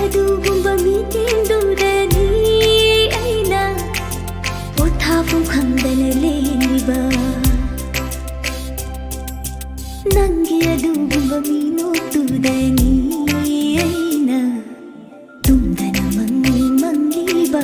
ꯑꯗꯨꯒꯨꯝꯕ ꯃꯤꯠꯌꯦꯡꯗꯨꯗꯅꯤ ꯑꯩꯅ ꯄꯣꯊꯥꯐꯝ ꯈꯪꯗꯅ ꯂꯦꯡꯂꯤꯕ ꯅꯪꯒꯤ ꯑꯗꯨꯒꯨꯝꯕ ꯃꯤꯅꯣꯛꯇꯨꯗꯅꯤ ꯑꯩꯅ ꯇꯨꯝꯗꯅ ꯃꯪꯂꯤꯕ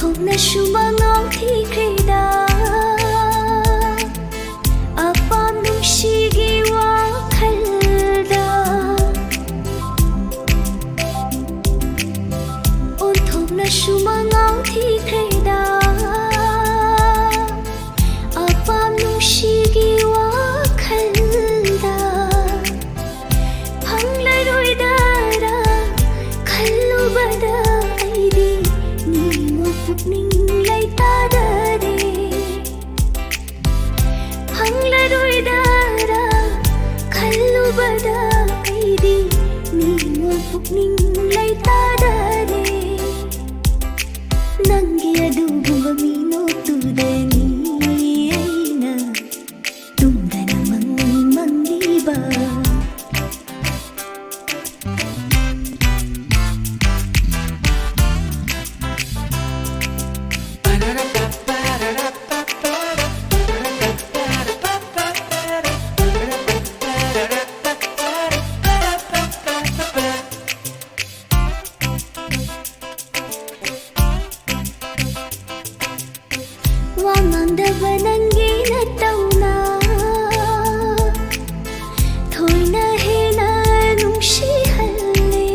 ꯊꯣꯛꯅ ꯁꯨꯃꯥꯡ ꯊꯤꯈ꯭ꯔꯦꯗ ꯑꯄꯥꯝ ꯅꯨꯡꯁꯤꯒꯤ ꯋꯥꯈꯜꯗ ꯑꯣꯟꯊꯣꯛꯅ ꯁꯨꯃꯥꯡ ꯊꯤꯈ꯭ꯔꯦꯗ ꯑꯄꯥꯝ ꯅꯨꯡꯁꯤꯒꯤ ꯋꯥꯈꯜꯗ ꯐꯪꯂꯔꯣꯏꯗꯔꯥ ꯈꯜꯂꯨꯕꯗ ꯑꯩꯗꯤ ꯄꯨꯛꯅꯤꯡ ꯂꯩꯇꯥꯗꯔꯦ ꯐꯪꯂꯔꯣꯏꯗꯔꯥ ꯈꯜꯂꯨꯕꯗ ꯑꯩꯗꯤ ꯅꯤꯡꯉꯣ ꯄꯨꯛꯅꯤꯡ ꯂꯩꯇꯥꯗꯔꯦ ꯅꯪꯒꯤ ꯑꯗꯨꯒꯨꯝꯕ ꯃꯤꯅꯣꯛꯇꯨꯗꯅꯤ ꯑꯩꯅ ꯇꯨꯝꯗꯅ ꯃꯪꯂꯤꯕ ꯋꯥꯉꯥꯡꯗꯕ ꯅꯪꯒꯤ ꯅꯇꯧꯅ ꯊꯣꯏꯅ ꯍꯦꯟꯅ ꯅꯨꯡꯁꯤꯍꯜꯂꯦ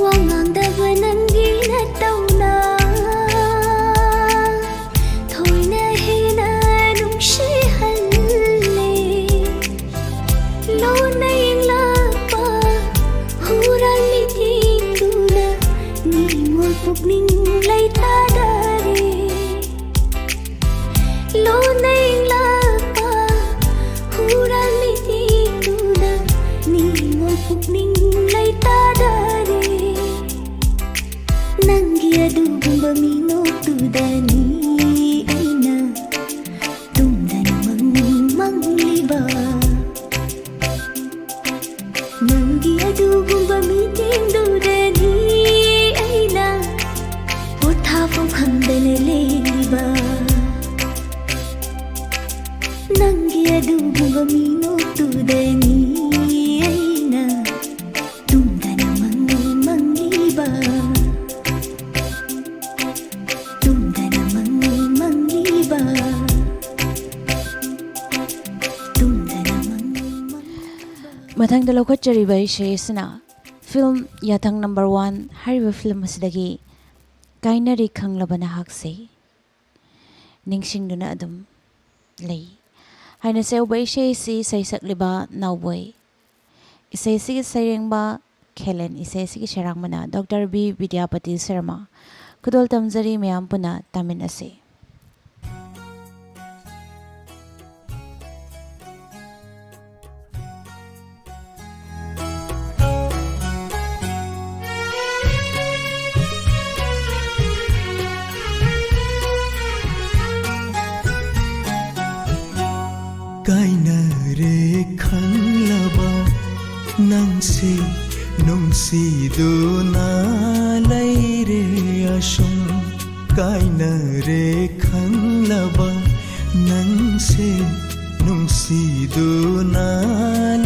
ꯋꯥꯉꯥꯡꯗꯕ ꯅꯪꯒꯤ ꯅꯇꯧꯅ ꯊꯣꯏꯅ ꯍꯦꯟꯅ ꯅꯨꯡꯁꯤꯍꯜꯂꯦ ꯂꯣꯟꯅ ꯌꯦꯡꯂꯛꯄ ꯍꯨꯔꯥꯟ ꯃꯤꯠꯌꯦꯡꯗꯨꯅ ꯅꯤꯡꯉꯣꯜ ꯄꯨꯛꯅꯤꯡ ꯂꯩꯇꯥꯗꯔꯦ ꯂꯣꯟꯅ ꯌꯦꯡꯂꯛꯄ ꯍꯨꯔꯥꯟ ꯃꯤꯠꯌꯦꯡꯗꯨꯅ ꯅꯤꯡꯉꯣꯜ ꯄꯨꯛꯅꯤꯡ ꯂꯩꯇꯥꯗꯔꯦ ꯅꯪꯒꯤ ꯑꯗꯨꯒꯨꯝꯕ ꯃꯤꯅꯣꯛꯇꯨꯗꯅꯤ ꯑꯩꯅ ꯇꯨꯝꯗꯅ ꯃꯪꯂꯤꯕ ꯅꯪꯒꯤ ꯑꯗꯨꯒꯨꯝꯕ ꯃꯤꯠꯌꯦꯡꯗꯨꯗꯅꯤ ꯑꯩꯅ ꯄꯣꯊꯥꯐꯝ ꯈꯪꯗꯅ ꯂꯦꯡꯂꯤꯕ ꯅꯪꯒꯤ ꯑꯗꯨꯒꯨꯝꯕ ꯃꯤꯅꯣꯛꯇꯨꯗꯅꯤ ꯑꯩꯅ ꯇꯨꯝꯗꯅ ꯃꯪꯂꯤꯕ ꯇꯨꯝꯗꯅ ꯃꯪꯂꯤꯕ ꯃꯊꯪꯗ ꯂꯧꯈꯠꯆꯔꯤꯕ ꯏꯁꯩ ꯑꯁꯤꯅ ꯐꯤꯜꯝ ꯌꯥꯊꯪ ꯅꯝꯕꯔ 1 ꯍꯥꯏꯔꯤꯕ ꯐꯤꯜꯝ ꯑꯁꯤꯗꯒꯤ ꯀꯥꯏꯅꯔꯤ ꯈꯪꯂꯕ ꯅꯍꯥꯛꯁꯦ ꯅꯤꯡꯁꯤꯡꯗꯨꯅ ꯑꯗꯨꯝ ꯂꯩ ꯍꯥꯏꯅ ꯁꯦꯎꯕ ꯏꯁꯩ ꯑꯁꯤ ꯏꯁꯩ ꯁꯛꯂꯤꯕ ꯅꯥꯎꯕꯣꯏ ꯏꯁꯩ ꯑꯁꯤꯒꯤ ꯁꯩꯔꯦꯡꯕ ꯈꯦꯂꯦꯟ ꯏꯁꯩ ꯑꯁꯤꯒꯤ ꯁꯩꯔꯥꯡꯕꯅ ꯗꯣꯛꯇꯔ ꯕꯤ ꯕꯤꯗ꯭ꯌꯥꯄꯇꯤ ꯁꯔꯃ ꯈꯨꯗꯣꯜ ꯇꯝꯖꯔꯤ ꯃꯌꯥꯝ ꯄꯨꯟꯅ ꯇꯥꯃꯤꯟꯅꯁꯤ ꯀꯥꯏꯅꯔꯦ ꯈꯪꯂꯕ ꯅꯪꯁꯦ ꯅꯨꯡꯁꯤꯗꯨꯅ ꯂꯩꯔꯦ ꯑꯁꯨꯝ ꯀꯥꯏꯅꯔꯦ ꯈꯪꯂꯕ ꯅꯪꯁꯦ ꯅꯨꯡꯁꯤꯗꯨꯅ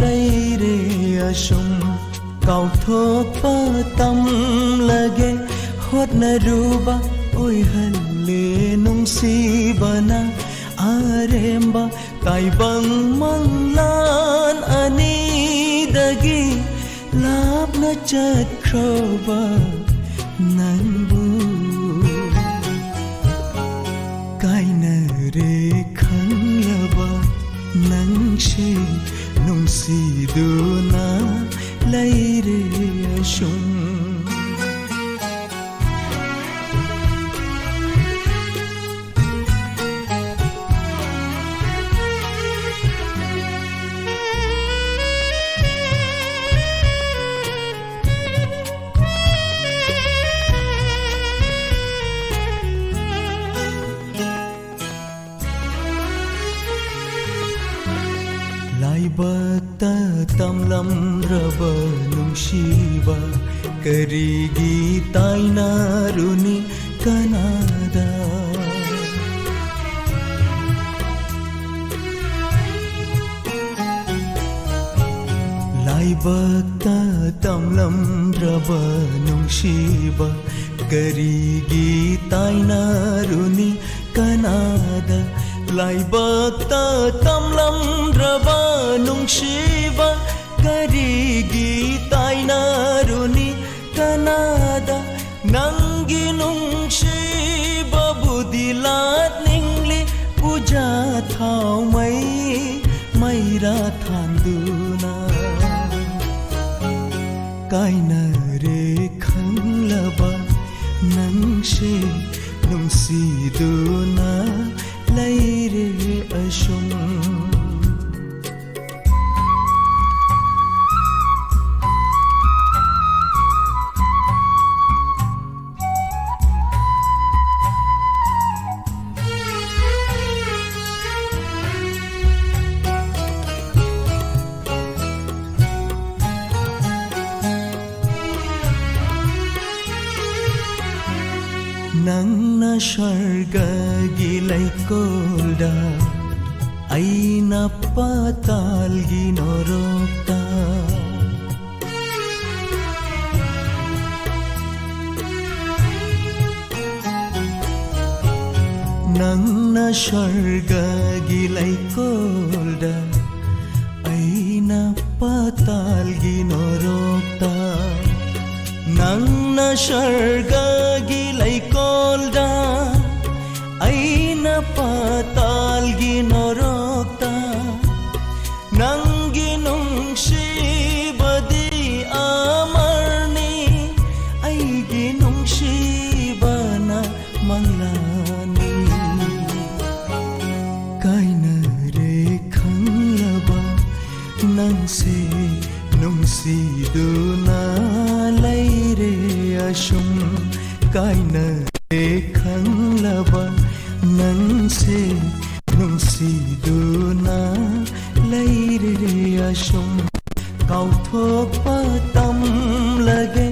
ꯂꯩꯔꯦ ꯑꯁꯨꯝ ꯀꯥꯎꯊꯣꯛꯄ ꯇꯝꯂꯒꯦ ꯍꯣꯠꯅꯔꯨꯕ ꯑꯣꯏꯍꯜꯂꯦ ꯅꯨꯡꯁꯤꯕꯅ ꯑꯔꯦꯝꯕ ꯇꯥꯏꯕꯪ ꯃꯪꯂꯥꯟ ꯑꯅꯤꯗꯒꯤ ꯂꯥꯞꯅ ꯆꯠꯈ꯭ꯔꯕ ꯅꯪꯕꯨ ꯀꯥꯏꯅꯔꯦ ꯈꯪꯂꯕ ꯅꯪꯁꯦ ꯅꯨꯡꯁꯤꯗꯨꯅ ꯂꯩꯔꯦ ꯑꯁꯨꯝ ꯇꯝꯂꯝꯗ꯭ꯔꯕ ꯅꯨꯡꯁꯤꯕ ꯀꯔꯤꯒꯤ ꯇꯥꯏꯅꯔꯨꯅꯤ ꯀꯅꯥꯗ ꯂꯥꯏꯕꯛꯇ ꯇꯝꯂꯝꯗ꯭ꯔꯕ ꯅꯨꯡꯁꯤꯕ ꯀꯔꯤꯒꯤ ꯇꯥꯏꯅꯔꯨꯅꯤ ꯀꯅꯥꯗ ꯂꯥꯏꯕꯛꯇ ꯇꯝꯂꯝꯗ꯭ꯔꯕ ꯅꯨꯡꯁꯤꯕ ꯀꯔꯤꯒꯤ ꯇꯥꯏꯅꯔꯨꯅꯤ ꯀꯅꯥꯗ ꯅꯪꯒꯤ ꯅꯨꯡꯁꯤꯕꯕꯨꯗꯤ ꯂꯥꯠꯅꯤꯡꯂꯤ ꯄꯨꯖꯥ ꯊꯥꯎꯃꯩ ꯃꯩꯔꯥ ꯊꯥꯟꯗꯨꯅ ꯀꯥꯏꯅꯔꯦ ꯈꯪꯂꯕ ꯅꯪꯁꯦ ꯅꯨꯡꯁꯤꯗꯨꯅ ꯂꯩꯔꯦ ꯑꯁꯨꯝ ꯅꯪꯅ ꯁ꯭ꯋꯔꯒꯒꯤ ꯂꯩꯀꯣꯜꯗ ꯑꯩꯅ ꯄꯥꯇꯥꯜꯒꯤ ꯅꯣꯔꯣꯛꯇ ꯅꯪꯅ ꯁ꯭ꯋꯔꯒꯒꯤ ꯂꯩꯀꯣꯜꯗ ꯑꯩꯅ ꯄꯥꯇꯥꯜꯒꯤ ꯅꯣꯔꯣꯛꯇ ꯅꯪꯅ ꯁ꯭ꯋꯔꯒꯒꯤ ꯂꯩꯀꯣꯜꯗ ꯑꯩꯅ ꯄꯥꯇꯥꯜꯒꯤ ꯅꯣꯔꯣꯛꯇ ꯅꯪꯒꯤ ꯅꯨꯡꯁꯤꯕꯗꯤ ꯑꯃꯔꯅꯤ ꯑꯩꯒꯤ ꯅꯨꯡꯁꯤꯕꯅ ꯃꯪꯂꯥꯅꯤ ꯀꯥꯏꯅꯔꯦ ꯈꯪꯂꯕ ꯅꯪꯁꯦ ꯅꯨꯡꯁꯤꯗꯨꯅ ꯂꯩꯔꯦ ꯑꯁꯨꯝ ꯀꯥꯏꯅꯔꯦ ꯈꯪꯂꯕ ꯅꯪꯁꯦ ꯅꯨꯡꯁꯤꯗꯨꯅ ꯂꯩꯔꯦ ꯑꯁꯨꯝ ꯀꯥꯎꯊꯣꯛꯄ ꯇꯝꯂꯒꯦ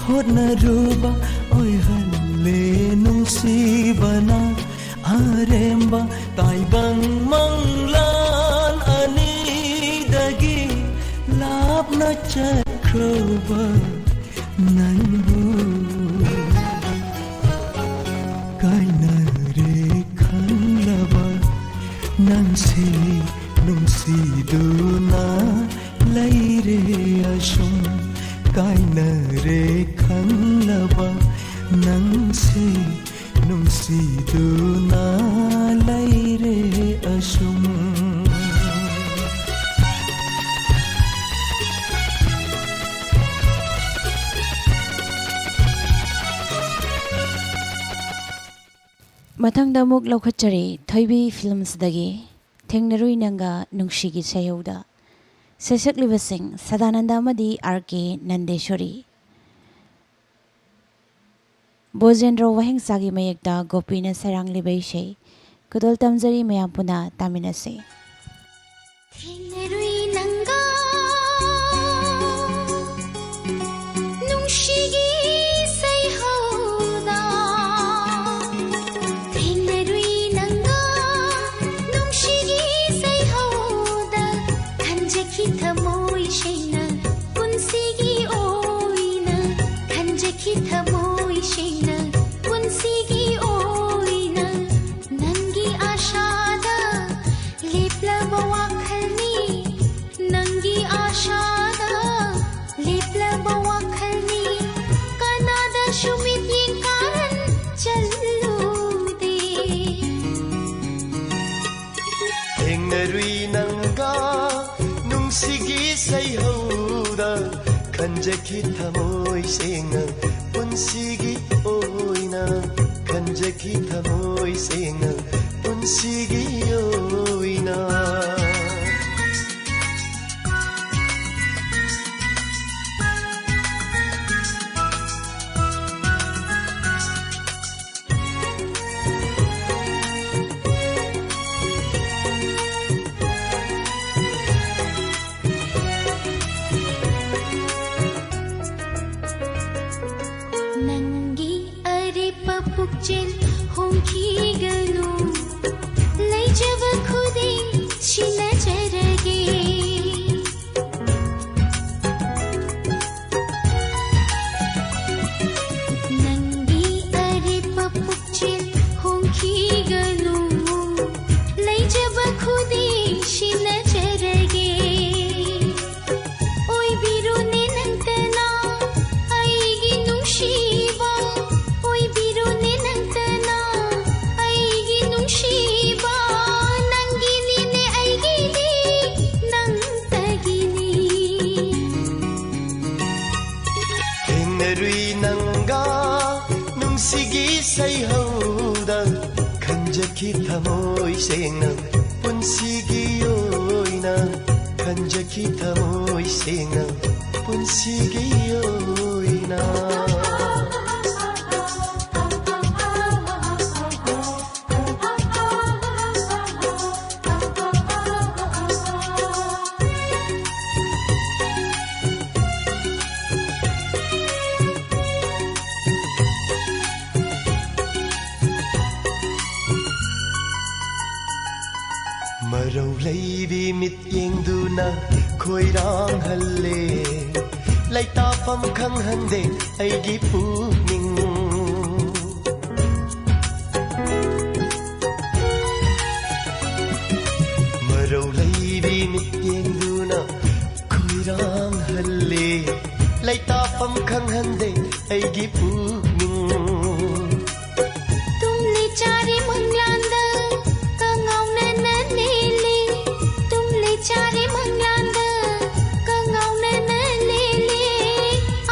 ꯍꯣꯠꯅꯔꯨꯕ ꯑꯣꯏꯍꯜꯂꯦ ꯅꯨꯡꯁꯤꯕꯅ ꯑꯔꯦꯝꯕ ꯇꯥꯏꯕꯪ ꯃꯪꯂꯥꯟ ꯑꯅꯤꯗꯒꯤ ꯂꯥꯞꯅ ꯆꯠꯈ꯭ꯔꯕ ꯅꯪꯕꯨ ꯀꯥꯏꯅꯔꯦ ꯈꯪꯂꯕ ꯅꯪꯁꯦ ꯅꯨꯡꯁꯤꯗꯨꯅ ꯂꯩꯔꯦ ꯑꯁꯨꯝ ꯀꯥꯏꯅꯔꯦ ꯈꯪꯂꯕ ꯅꯪꯁꯦ ꯅꯨꯡꯁꯤꯗꯨꯅ ꯂꯩꯔꯦ ꯑꯁꯨꯝ ꯃꯊꯪꯗ ꯑꯃꯨꯛ ꯂꯧꯈꯠꯆꯔꯤ ꯊꯣꯏꯕꯤ ꯐꯤꯂꯝꯁꯗꯒꯤ ꯊꯦꯡꯅꯔꯨꯏ ꯅꯪꯒ ꯅꯨꯡꯁꯤꯒꯤ ꯁꯩꯍꯧꯗ ꯁꯩꯁꯛꯂꯤꯕꯁꯤꯡ ꯁꯗꯥꯅꯟꯗ ꯑꯃꯗꯤ ꯑꯥꯔ.ꯀꯦ. ꯅꯟꯗꯦꯁꯣꯔꯤ ꯕꯣꯖꯦꯟꯗ꯭ꯔꯣ ꯋꯥꯍꯦꯡꯆꯥꯒꯤ ꯃꯌꯦꯛꯇ ꯒꯣꯄꯤꯅ ꯁꯩꯔꯥꯡꯂꯤꯕ ꯏꯁꯩ ꯈꯨꯗꯣꯜ ꯇꯝꯖꯔꯤ ꯃꯌꯥꯝ ꯄꯨꯟꯅ ꯇꯥꯃꯤꯟꯅꯁꯤ ꯊꯦꯡꯅꯔꯨꯏ ꯅꯪꯒ ꯅꯨꯡꯁꯤꯒꯤ ꯁꯩꯍꯧꯗ ꯊꯦꯡꯅꯔꯨꯏ ꯅꯪꯒ ꯅꯨꯡꯁꯤꯒꯤ ꯁꯩꯍꯧꯗ ꯈꯟꯖꯈꯤ ꯊꯃꯣꯏ ꯁꯦꯡꯅ ꯄꯨꯟꯁꯤꯒꯤ ꯑꯣꯏꯅ ꯈꯟꯖꯈꯤ ꯊꯃꯣꯏ ꯁꯦꯡꯅ ꯄꯨꯟꯁꯤꯒꯤ ꯑꯣꯏꯅ ꯅꯪꯒꯤ ꯑꯥꯁꯥꯗ ꯂꯦꯞꯂꯕ ꯋꯥꯈꯜꯅꯤ ꯅꯪꯒꯤ ꯑꯥꯁꯥꯗ ꯂꯦꯞꯂꯕ ꯋꯥꯈꯜꯅꯤ ꯀꯅꯥꯗꯁꯨ ꯃꯤꯠꯌꯦꯡ ꯀꯥꯔꯟ ꯆꯜꯂꯨꯗꯦ ꯊꯦꯡꯅꯔꯨꯏ ꯅꯪꯒ ꯅꯨꯡꯁꯤꯒꯤ ꯁꯩꯍꯧꯗ ꯈꯟꯖꯈꯤ ꯊꯃꯣꯏ ꯁꯦꯡꯅ ꯄꯨꯟꯁꯤꯒꯤ ꯑꯣꯏꯅ ꯈꯟꯖꯈꯤ ꯊꯃꯣꯏ ꯁꯦꯡꯅ ꯄꯨꯟꯁꯤꯒꯤ ꯑꯣꯏꯅ पुक्चेल होंखीगनु लैजब खुदिं शिनजरगे नंगी अरिप पुक्चेल होंखीगनु लैजब खुदिं शिनजरगे ओय बिरुने नंतना आईगी नुंशीबा ओय बिरुने नंतना आईगी नुंशीबा नंगिनीने आईगिनी नंतगिनी ꯊꯦꯡꯅꯔꯨꯏ ꯅꯪꯒ ꯅꯨꯡꯁꯤꯒꯤ ꯁꯩꯍꯧꯗ ꯈꯟꯖꯈꯤ ꯊꯃꯣꯏ ꯁꯦꯡꯅ ꯄꯨꯟꯁꯤꯒꯤ ꯑꯣꯏꯅ ꯈꯟꯖꯈꯤ ꯊꯃꯣꯏ ꯁꯦꯡꯅ ꯄꯨꯟꯁꯤꯒꯤ ꯑꯣꯏꯅ ꯃꯔꯧ ꯂꯩꯕꯤ ꯃꯤꯠꯌꯦꯡꯗꯨꯅ ꯈꯣꯏꯔꯥꯡꯍꯜꯂꯦ ꯂꯩꯇꯥꯐꯝ ꯈꯪꯍꯟꯗꯦ ꯑꯩꯒꯤ ꯄꯨꯛꯅꯤꯡ ꯃꯔꯧ ꯂꯩꯕꯤ ꯃꯤꯠꯌꯦꯡꯗꯨꯅ ꯈꯣꯏꯔꯥꯡꯍꯜꯂꯦ ꯂꯩꯇꯥꯐꯝ ꯈꯪꯍꯟꯗꯦ ꯑꯩꯒꯤ ꯄꯨꯛꯅꯤꯡ तुमले चारे मंगलांदा कंगावना ननेले तुमले चारे मंगलांदा कंगावना ननेले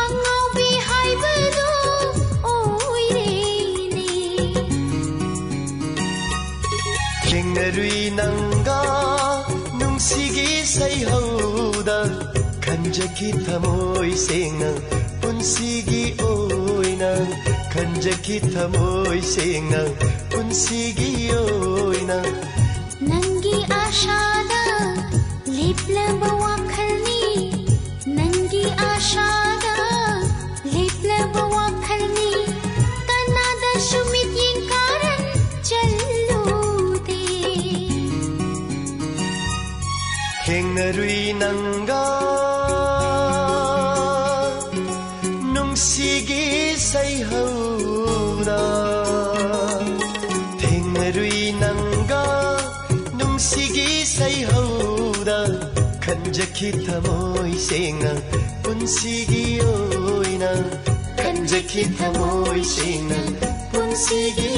अंगाव भी हाइबदो ओय रेने ꯊꯦꯡꯅꯔꯨꯏ ꯅꯪꯒ ꯅꯨꯡꯁꯤꯒꯤ ꯁꯩꯍꯧꯗ ꯈꯟꯖꯈꯤ ꯊꯃꯣꯏ ꯁꯦꯡꯅ ꯄꯨꯟꯁꯤꯒꯤ ꯑꯣꯏꯅ ꯈꯟꯖꯈꯤ ꯊꯃꯣꯏ ꯁꯦꯡꯅ ꯄꯨꯟꯁꯤꯒꯤ ꯑꯣꯏꯅ नंगी आशादा लेपलब वाखलनी नंगी आशादा लेपलब वाखलनी कनादा सुमित यिंकारन चल्लूदे ꯊꯦꯡꯅꯔꯨꯏ ꯅꯪꯒ ꯅꯨꯡꯁꯤꯒꯤ ꯁꯩꯍꯧꯗ ꯊꯦꯡꯅꯔꯨꯏ ꯅꯪꯒ ꯅꯨꯡꯁꯤꯒꯤ ꯁꯩꯍꯧꯗ ꯈꯟꯖꯈꯤ ꯊꯃꯣꯏ ꯁꯦꯡꯅ ꯄꯨꯟꯁꯤꯒꯤ ꯑꯣꯏꯅ ꯈꯟꯖꯈꯤ ꯊꯃꯣꯏ ꯁꯦꯡꯅ ꯄꯨꯟꯁꯤꯒꯤ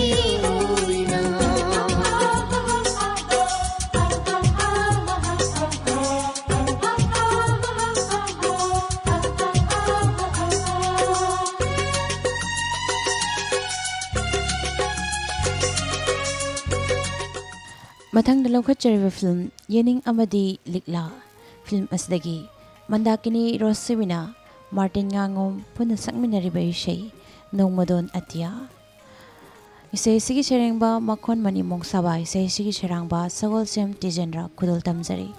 ꯑꯣꯏꯅ ꯃꯊꯪꯗ ꯂꯧꯈꯠꯆꯔꯤꯕ ꯐꯤल्म ꯌꯦꯅꯤꯡ ꯑꯃꯗꯤ ꯂꯤꯛꯂꯥ ꯐꯤल्म ꯑꯁꯤꯗꯒꯤ ꯃꯟꯗꯥꯀꯤꯅꯤ ꯔꯣꯁꯤꯕꯤꯅꯥ ꯃꯥꯔꯇꯤꯟ ꯉꯥꯉꯣꯝ ꯄꯨꯟꯅ ꯁꯛꯃꯤꯟꯅꯔꯤꯕ ꯏꯁꯩ ꯅꯣꯡꯃꯗꯣꯟ ꯑꯇꯤꯌꯥ ꯏꯁꯩ ꯑꯁꯤꯒꯤ ꯁꯩꯔꯦꯡꯕ ꯃꯈꯣꯟ ꯃꯅꯤ ꯃꯣꯡꯁꯥꯕ ꯏꯁꯩ ꯑꯁꯤꯒꯤ ꯁꯩꯔꯥꯡꯕ ꯁꯒꯣꯜꯁꯦꯝ ꯇꯤꯖꯦꯟꯗ꯭ꯔ ꯈꯨꯗꯣꯜ ꯇꯝꯖꯔꯤ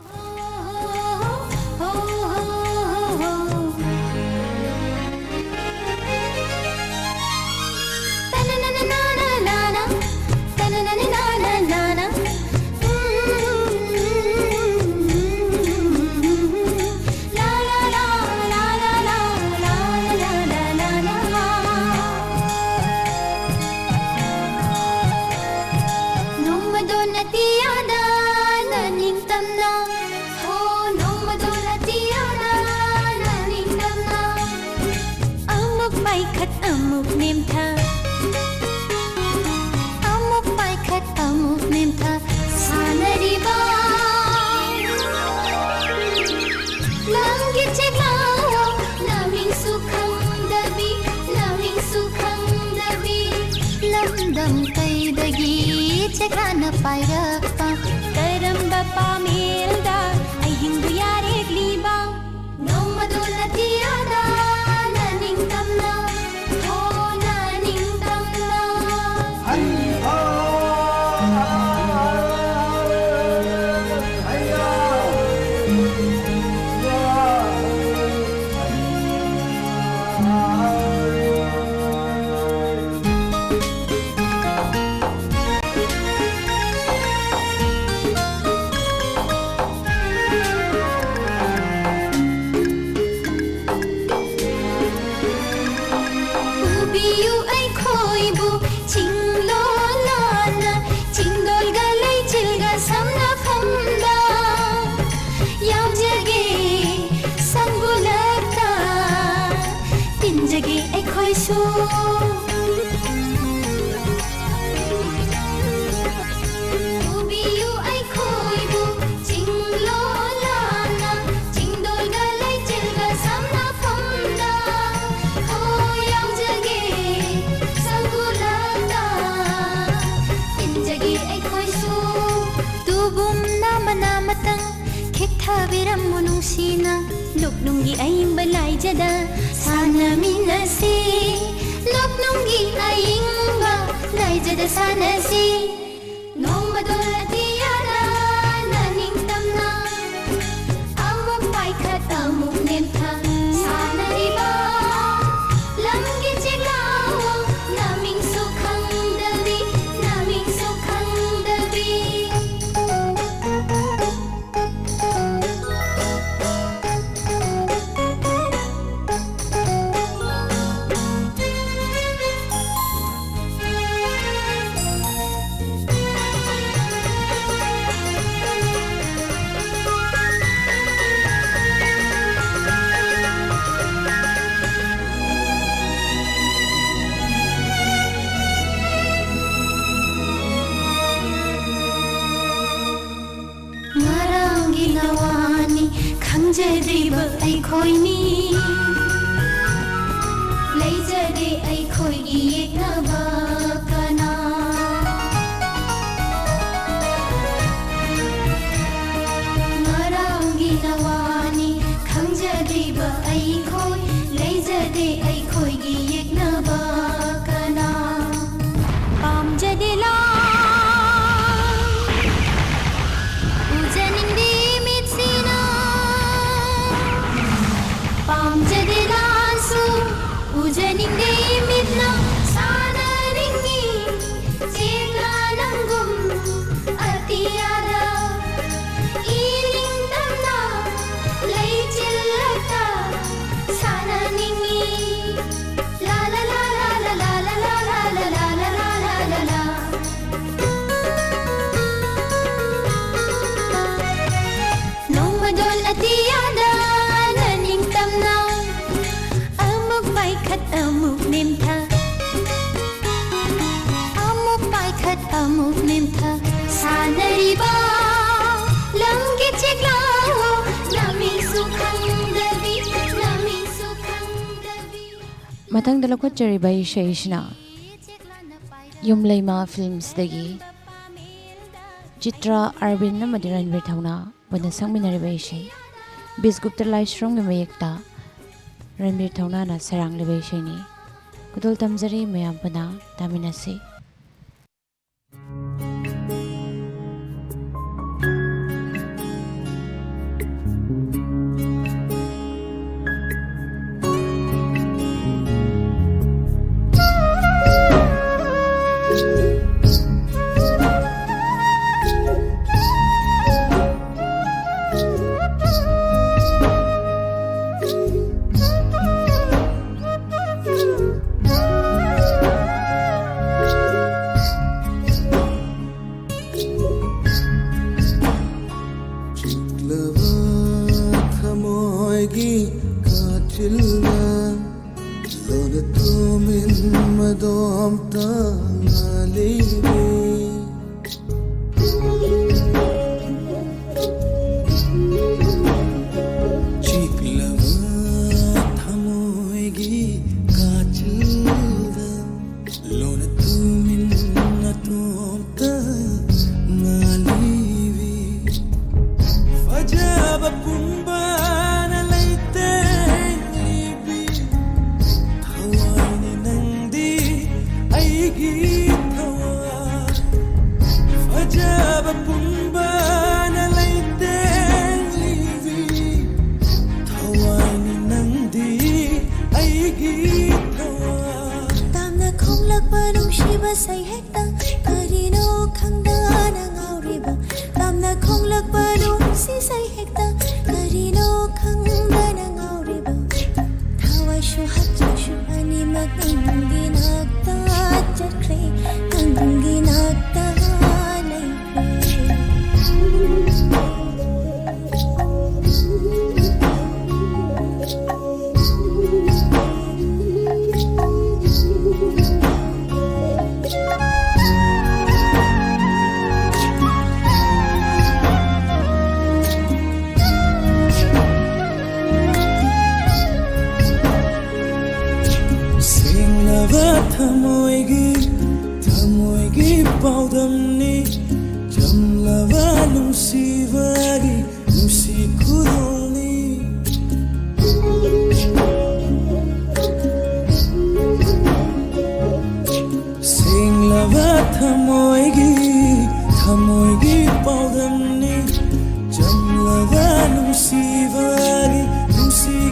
Chekana pairakpa karamba pamelda ai hindu yare gliba nomadulati ada naning tamna ho naning tamna hari ho ꯂꯣꯛꯅꯨꯡꯒꯤ ꯑꯏꯪꯕ ꯂꯥꯏꯖꯗ ꯁꯥꯟꯅꯃꯤꯟꯅꯁꯤ ꯂꯣꯛꯅꯨꯡꯒꯤ ꯑꯏꯪꯕ ꯂꯥꯏꯖꯗ ꯁꯥꯟꯅꯁꯤ ꯅꯣꯡꯃꯗꯣꯜ ꯑꯇꯤꯌꯥꯗ ꯅꯅꯤꯡꯇꯝꯅ ꯑꯃꯨꯛ ꯄꯥꯏꯈꯠ ꯑꯃꯨꯛ ꯅꯦꯝꯊ ꯁꯥꯟꯅꯔꯤꯕ ꯂꯝꯒꯤ ꯆꯤꯛꯂꯥꯎ ꯅꯃꯤꯡꯁꯨ ꯈꯪꯗꯕꯤ ꯅꯃꯤꯡꯁꯨ ꯈꯪꯗꯕꯤ ꯉꯔꯥꯡꯒꯤ ꯅꯋꯥꯅꯤ ꯈꯪꯖꯗ꯭ꯔꯤꯕ ꯑꯩꯈꯣꯏꯅꯤ ꯂꯩꯖꯗꯦ ꯑꯩꯈꯣꯏꯒꯤ ꯌꯦꯛꯅꯕ ꯀꯅꯥ ꯉꯔꯥꯡꯒꯤ ꯅꯋꯥꯅꯤ ꯈꯪꯖꯗ꯭ꯔꯤꯕ ꯑꯩꯈꯣꯏ ꯂꯩꯖꯗꯦ ꯑꯩꯈꯣꯏꯒꯤ ꯌꯦꯛꯅꯕ ꯀꯅꯥ ꯄꯥꯝꯖꯗꯦ 우자닝디 미치나 밤제디 단수 우자닝디 밑나 사나링이 제가난금 아티야다 이링담나 레이질라다 사나닝이 라라라라라라라라라라라라라라 Nongmadol atiyada naningtamna amuk paikhat amuk nimtha amuk paikhat amuk nimtha sanariba lamgi chiklau naming sukhangdabi naming sukhangdabi ꯃꯊꯪꯗ ꯂꯧꯈꯠꯆꯔꯤꯕ ꯏꯁꯩꯁꯤꯅ ꯌꯨꯝꯂꯩꯃ ꯐꯤꯜꯝꯁꯗꯒꯤ ꯆꯤꯇ꯭ꯔꯥ ꯑꯔꯕꯤꯟ ꯑꯃꯗꯤ ꯔꯟꯕꯤꯔ ꯊꯧꯅꯥ ꯄꯨꯟꯅ ꯁꯛꯃꯤꯟꯅꯔꯤꯕ ꯏꯁꯩ ꯕꯤꯁꯒꯨꯞꯇ ꯂꯥꯏꯁ꯭ꯔꯣꯝꯒꯤ ꯃꯌꯦꯛꯇ ꯔꯟꯕꯤꯔ ꯊꯧꯅꯥꯅ ꯁꯩꯔꯥꯡꯂꯤꯕ ꯏꯁꯩꯅꯤ ꯈꯨꯗꯣꯜ ꯇꯝꯖꯔꯤ ꯃꯌꯥꯝ ꯄꯨꯟꯅ ꯇꯥꯃꯤꯟꯅꯁꯤ ꯆꯝꯂꯕ ꯊꯃꯣꯏꯒꯤ ꯄꯥꯎꯗꯝꯅꯤ ꯆꯝꯂꯕ ꯅꯨꯡꯁꯤ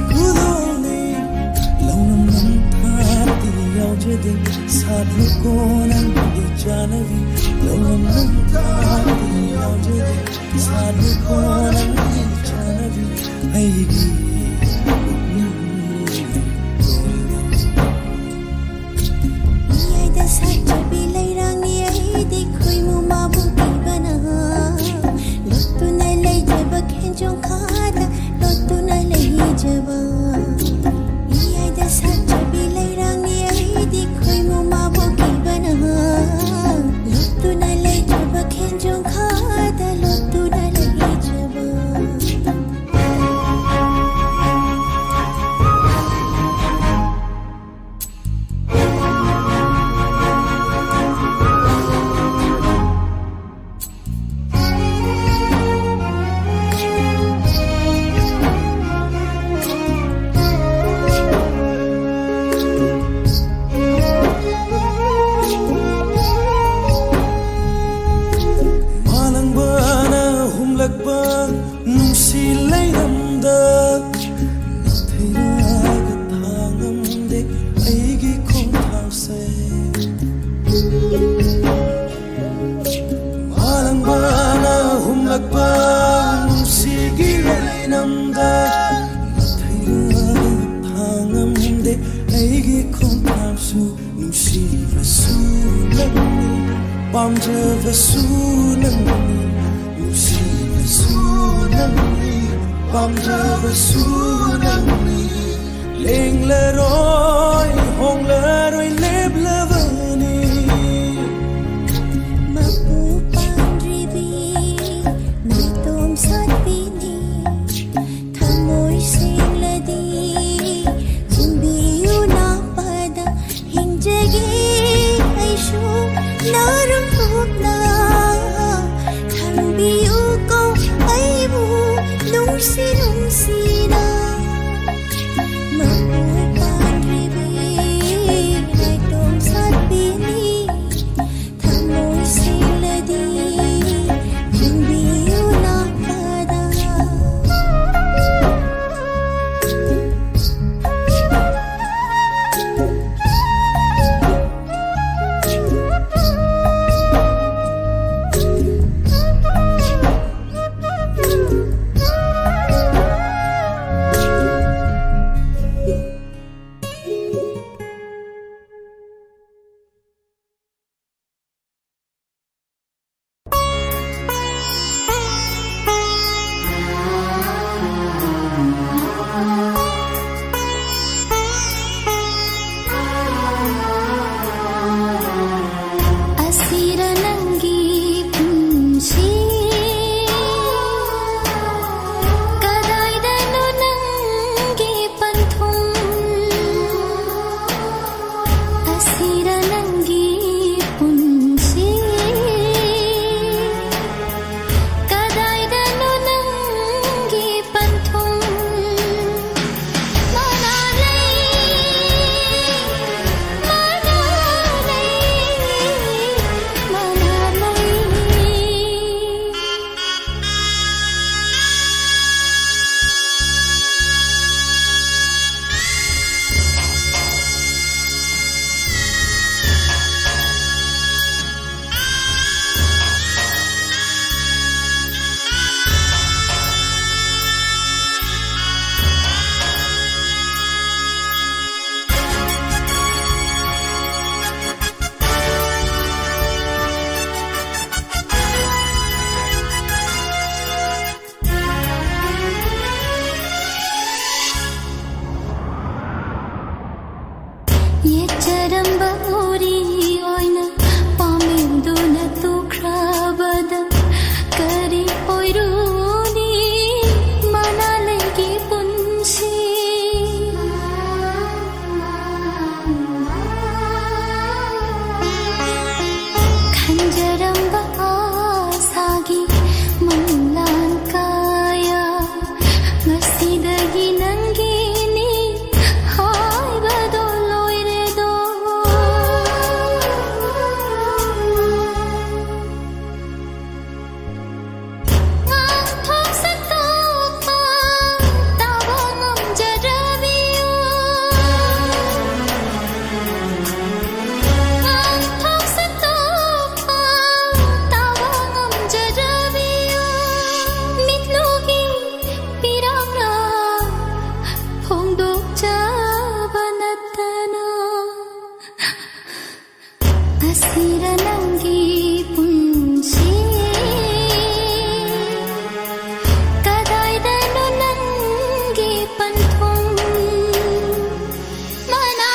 ꯈꯨꯗꯣꯜꯅꯤ ꯂꯧꯅꯝ ꯅꯝꯊꯥꯛꯇꯤ ꯌꯥꯎꯖꯗꯦ ꯁꯥꯠꯂꯨꯀꯣ ꯅꯪꯒꯤ ꯆꯥꯅꯕꯤ ꯂꯧꯅꯝ ꯅꯝꯊꯥꯛꯇꯤ ꯌꯥꯎꯖꯗꯦ ꯁꯥꯠꯂꯨꯀꯣ ꯅꯪꯒꯤ ꯆꯥꯅꯕꯤ ꯑꯩꯒꯤ 사자비 레이랑니 아이디 코이무 마부기바나 로뚜나 레이제바 켄종카다 로뚜나 레이제바 이아이다 사자비 레이랑니 아이디 코이무 마부기바나 로뚜나 레이제바 켄종카다 로뚜나 레이제바 ꯑꯁꯤꯔ ꯅꯪꯒꯤ ꯄꯨꯟꯁꯤ ꯀꯗꯥꯏꯗꯅꯣ ꯅꯪꯒꯤ ꯄꯟꯊꯨꯡ ꯃꯅꯥ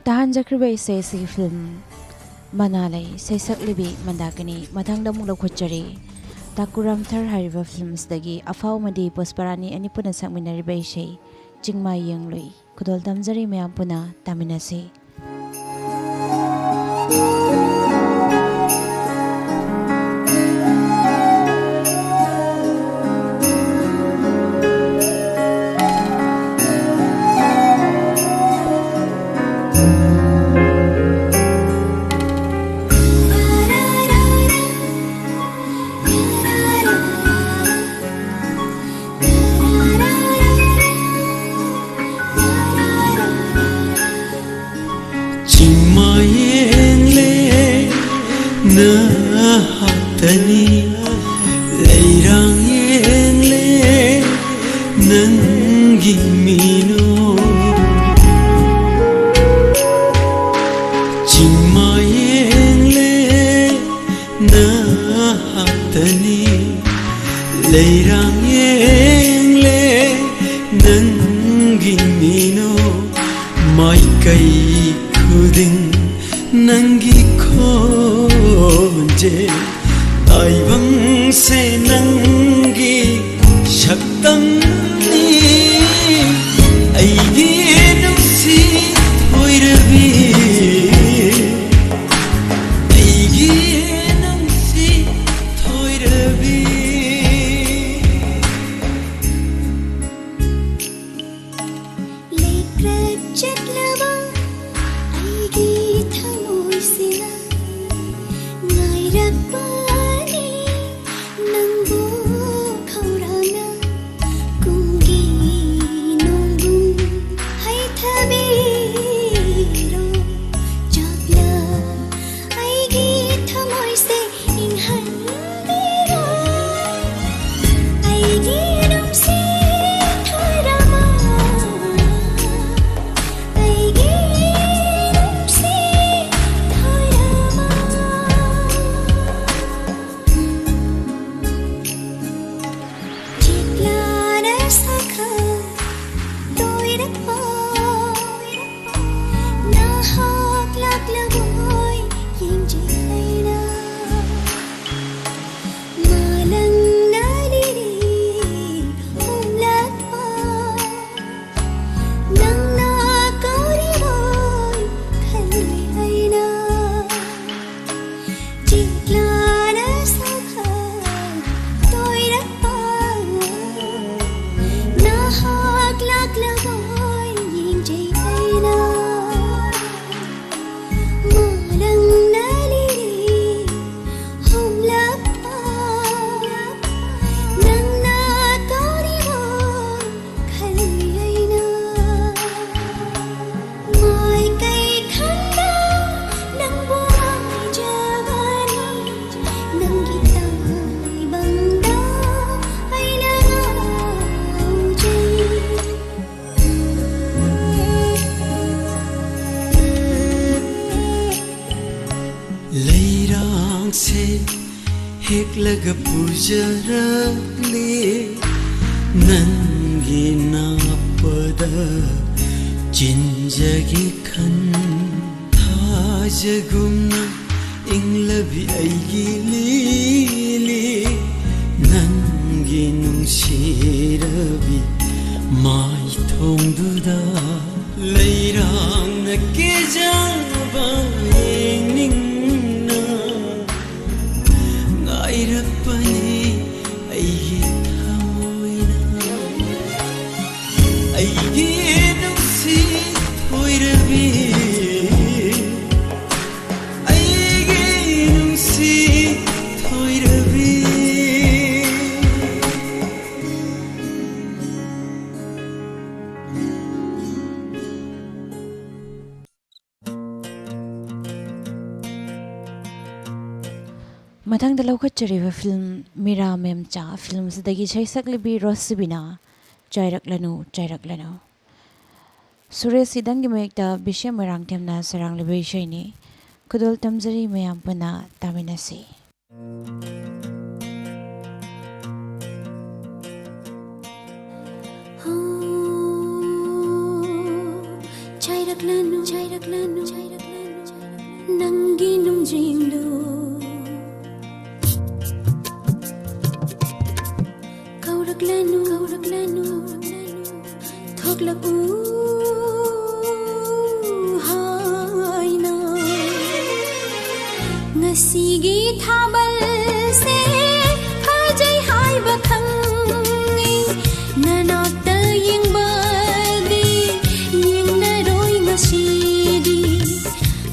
Tahan Jacriba isay film Manalay Saisak Libi Mandakani Matangda Mula Kuchari Takuram Thar Hariva Films Dagi Afaw Madi Posparani Anipuna Sakminariba isay Jingma Yanglui Kudol Damjari Mayampuna Taminasi Nahatani leirang yengle nangi mino chingma yengle nahatani leirang yengle nangi mino mai kai khuding nangi खोजे ताइबंग से नंगी शक्तम नी ऐगी नुसी होइरबी ऐगी नुसी होइरबी लेकर चटलवा ऐगी थमोइसिना Rapani nangbu khaurana kum से हेक्लगा पुजरले नंगी नापदा चिंजगी खन थाजगुमना इंग्लबी आईगी लीली नंगी नुंसिरबी माई थोंदुदा लैरांग के जाबा येंगनिंगना गायरपनी आईगी थमोइना आईगी नुंसि थोइरबी आईगी नुंसि थोइरबी मथंग लौखचरीब फिल्म मीरा मेमचा फिल्म सिदगी छैसक्लिबी रोसबिना चाइरक्लनु सुरेश सिदंगी मेक्ता बिशे मरांग थेमना सरांगलिबे इशैनी खुदोल तमजरी मयाम पना तामिनसी Chairak lanu nangi nung jingdu kaurak lanu thoklak u haina ngasigi thabal se hajai hai bakhangi nanakta yingbadi yingnaroi ngasidi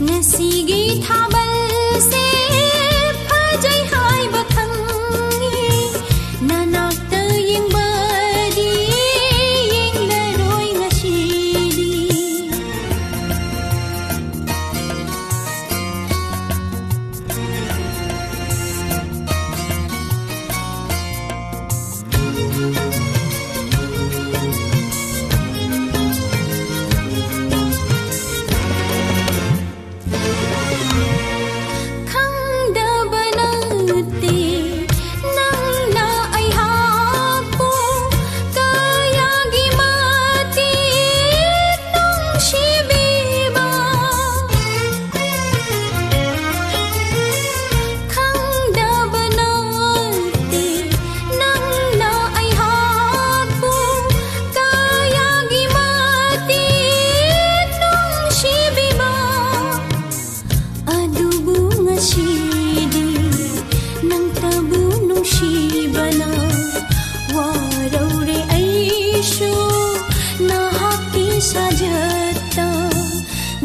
ngasigi thabal se hajai hai bakhangi nanakta yingbadi yingnaroi ngasidi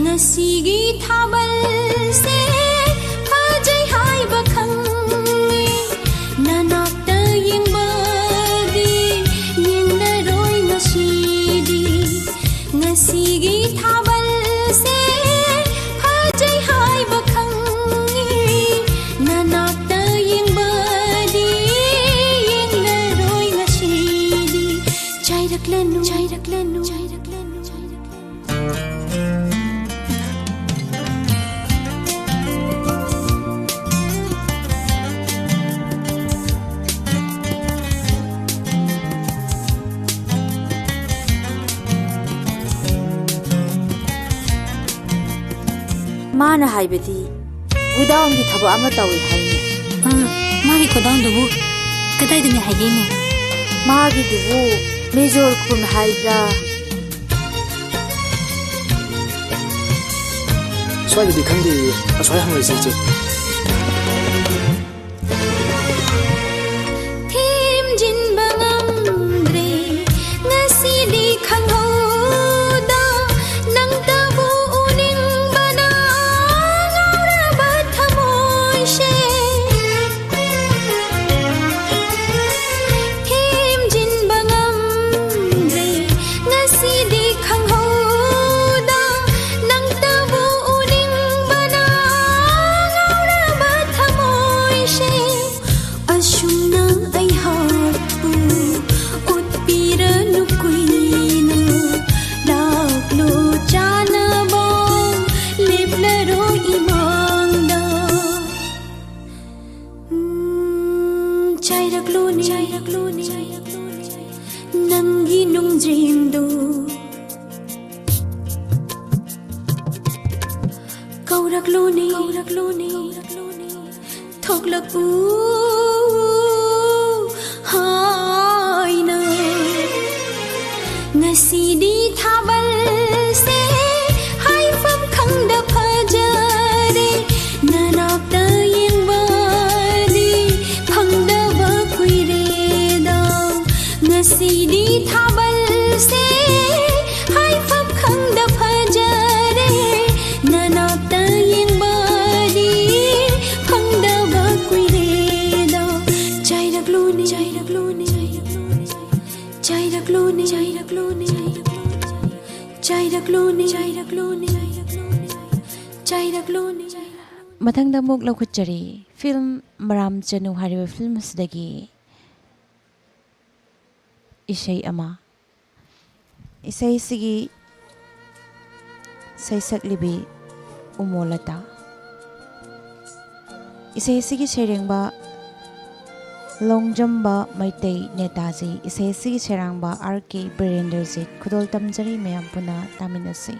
ngasigi thabal se hajai hai bakhangi nanakta yingbadi yingnaroi ngasidi ngasigi thabal se hajai hai bakhangi nanakta yingbadi yingnaroi ngasidi chairak lanu माना हाइबदी गुदाउन की थबो अमा तवे हाइने मागी गोदाउनदुबु कदाइदनि हाइगेने मागी दुबु majeure खुन हाइब्रा स्वाइदि खंदी अस्वाइ हंगै सेचे thim jin bangamdre ngasidi khanghoda nang tabu uning bana ngauraba thamoi she thim jin bangamdre ngasidi khanghoda nang tabu uning bana ngauraba Kaurakluni Thoklaku Haina Ngasidi thabal se haifam khangda phajare nanakta yengbadi phangdaba kuireda ngasidi thabal se haifam khangda phajare nanakta yengbadi phangdaba kuireda chairagluni chairagluni chairagluni chairagluni chairagluni chairagluni chairagluni ꯃꯊꯪꯗ ꯑꯃꯨꯛ ꯂꯧꯈꯠꯆꯔꯤ film ꯃꯔꯥꯝ Chanu ꯍꯥꯏꯔꯤꯕ film ꯑꯁꯤꯗꯒꯤ ꯏꯁꯩ ꯑꯃ ꯏꯁꯩꯁꯤꯒꯤ ꯁꯩꯁꯛꯂꯤꯕꯤ ꯎꯃꯣꯂꯇꯥ ꯏꯁꯩꯁꯤꯒꯤ ꯁꯩꯔꯦꯡꯕ ꯂꯣꯡꯖꯝꯕ Meitei Netaji ꯏꯁꯩꯁꯤꯒꯤ ꯁꯩꯔꯥꯡꯕ R.K. ꯕꯤꯔꯦꯟꯗ꯭ꯔꯖꯤꯠ ꯈꯨꯗꯣꯜ ꯇꯝꯖꯔꯤ ꯃꯌꯥꯝ ꯄꯨꯟꯅ ꯇꯥꯃꯤꯟꯅꯁꯤ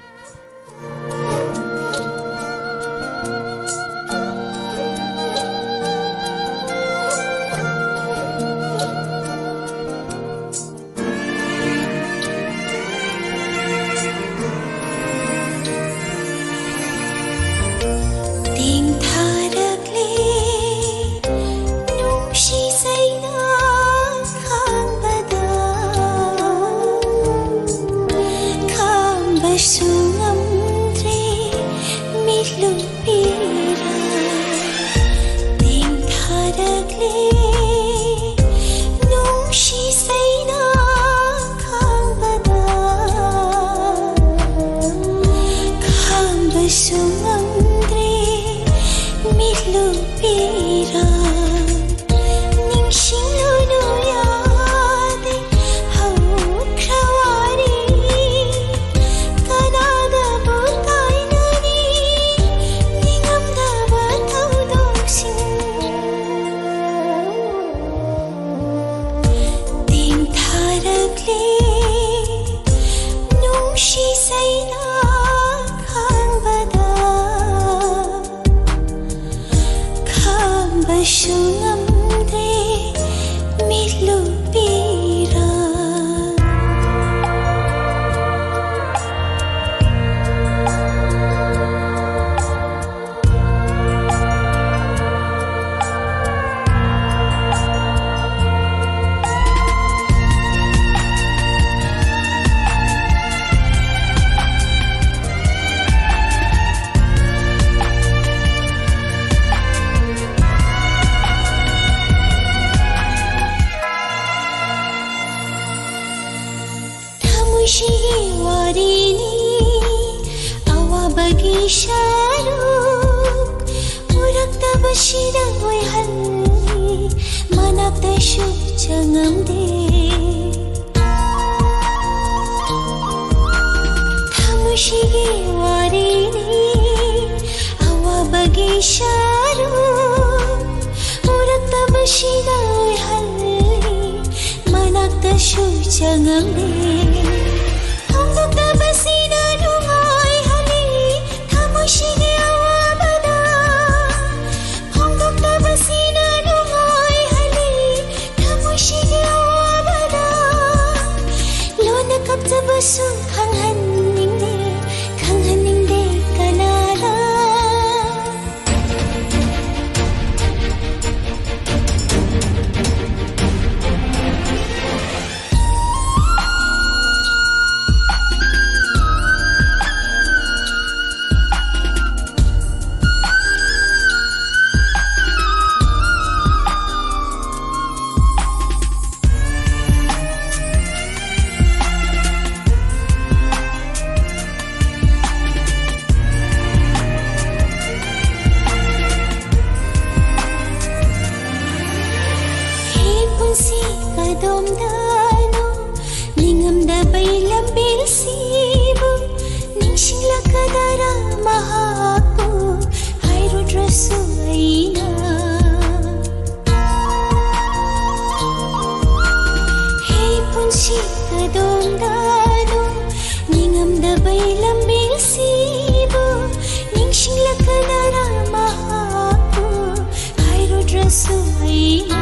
suaina